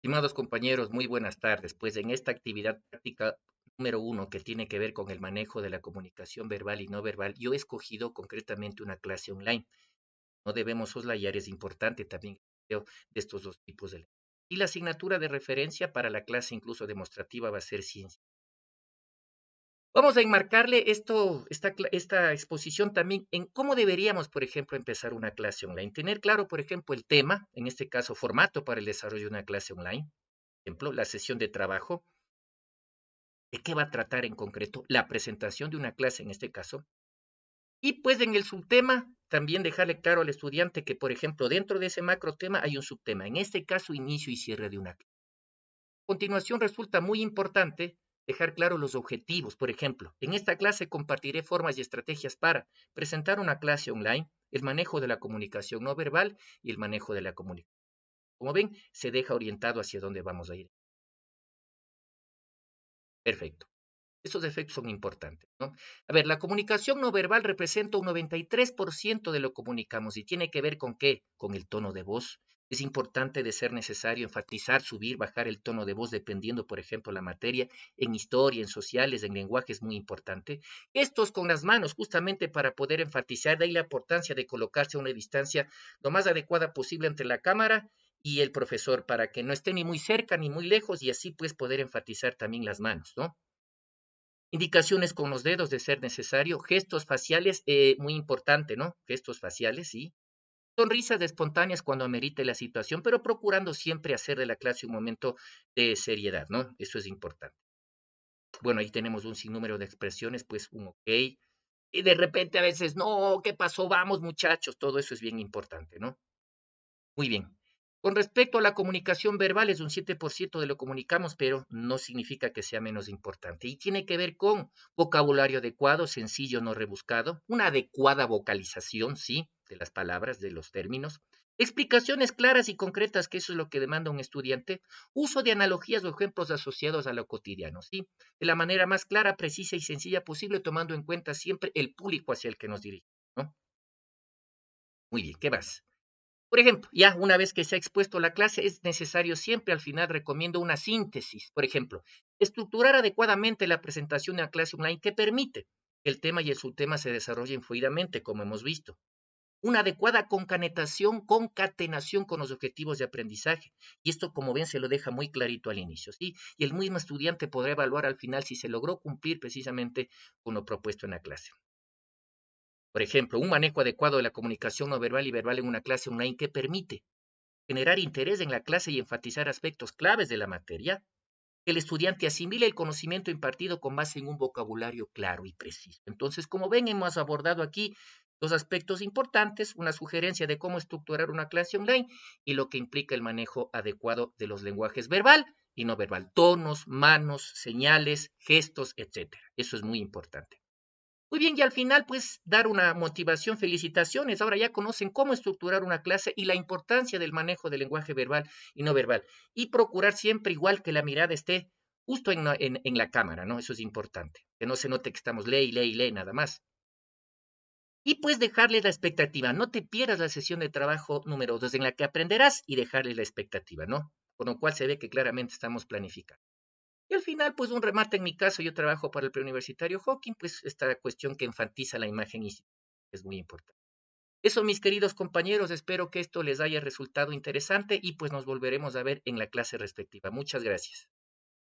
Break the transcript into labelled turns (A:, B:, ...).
A: Estimados compañeros, muy buenas tardes. Pues en esta actividad práctica número 1 que tiene que ver con el manejo de la comunicación verbal y no verbal, yo he escogido concretamente una clase online. No debemos soslayar, es importante también el empleo de estos dos tipos de lenguaje. Y la asignatura de referencia para la clase incluso demostrativa va a ser ciencia. Vamos a enmarcarle esta exposición también en cómo deberíamos, por ejemplo, empezar una clase online. Tener claro, por ejemplo, el tema, en este caso, formato para el desarrollo de una clase online. Por ejemplo, la sesión de trabajo, de qué va a tratar en concreto, la presentación de una clase en este caso. Y pues en el subtema, también dejarle claro al estudiante que, por ejemplo, dentro de ese macro tema hay un subtema. En este caso, inicio y cierre de una clase. A continuación, resulta muy importante dejar claro los objetivos. Por ejemplo, en esta clase compartiré formas y estrategias para presentar una clase online, el manejo de la comunicación no verbal y el manejo de la comunicación. Como ven, se deja orientado hacia dónde vamos a ir. Perfecto. Estos efectos son importantes, ¿no? A ver, la comunicación no verbal representa un 93% de lo que comunicamos y tiene que ver con qué, con el tono de voz. Es importante de ser necesario enfatizar, subir, bajar el tono de voz dependiendo, por ejemplo, la materia. En historia, en sociales, en lenguaje es muy importante. Estos con las manos, justamente para poder enfatizar, de ahí la importancia de colocarse a una distancia lo más adecuada posible entre la cámara y el profesor, para que no esté ni muy cerca ni muy lejos y así pues poder enfatizar también las manos, ¿no? Indicaciones con los dedos de ser necesario, gestos faciales, muy importante, ¿no? Gestos faciales, sí. Sonrisas espontáneas cuando amerite la situación, pero procurando siempre hacer de la clase un momento de seriedad, ¿no? Eso es importante. Bueno, ahí tenemos un sinnúmero de expresiones, pues un ok. Y de repente a veces, no, ¿qué pasó? Vamos, muchachos, todo eso es bien importante, ¿no? Muy bien. Con respecto a la comunicación verbal, es un 7% de lo que comunicamos, pero no significa que sea menos importante. Y tiene que ver con vocabulario adecuado, sencillo, no rebuscado, una adecuada vocalización, sí, de las palabras, de los términos, explicaciones claras y concretas, que eso es lo que demanda un estudiante, uso de analogías o ejemplos asociados a lo cotidiano, sí, de la manera más clara, precisa y sencilla posible, tomando en cuenta siempre el público hacia el que nos dirigimos, ¿no? Muy bien, ¿qué más? Por ejemplo, ya una vez que se ha expuesto la clase, es necesario siempre al final recomiendo una síntesis. Por ejemplo, estructurar adecuadamente la presentación de una clase online que permite que el tema y el subtema se desarrollen fluidamente, como hemos visto. Una adecuada concatenación con los objetivos de aprendizaje. Y esto, como ven, se lo deja muy clarito al inicio, ¿sí? Y el mismo estudiante podrá evaluar al final si se logró cumplir precisamente con lo propuesto en la clase. Por ejemplo, un manejo adecuado de la comunicación no verbal y verbal en una clase online que permite generar interés en la clase y enfatizar aspectos claves de la materia, que el estudiante asimile el conocimiento impartido con base en un vocabulario claro y preciso. Entonces, como ven, hemos abordado aquí dos aspectos importantes, una sugerencia de cómo estructurar una clase online y lo que implica el manejo adecuado de los lenguajes verbal y no verbal, tonos, manos, señales, gestos, etcétera. Eso es muy importante. Muy bien, y al final, pues, dar una motivación, felicitaciones. Ahora ya conocen cómo estructurar una clase y la importancia del manejo del lenguaje verbal y no verbal. Y procurar siempre, igual que la mirada esté justo en la cámara, ¿no? Eso es importante. Que no se note que estamos lee, nada más. Y pues dejarles la expectativa. No te pierdas la sesión de trabajo número 2 en la que aprenderás y dejarles la expectativa, ¿no? Con lo cual se ve que claramente estamos planificando. Y al final, pues un remate, en mi caso, yo trabajo para el preuniversitario Hawking, pues esta cuestión que enfatiza la imagen es muy importante. Eso, mis queridos compañeros, espero que esto les haya resultado interesante y pues nos volveremos a ver en la clase respectiva. Muchas gracias.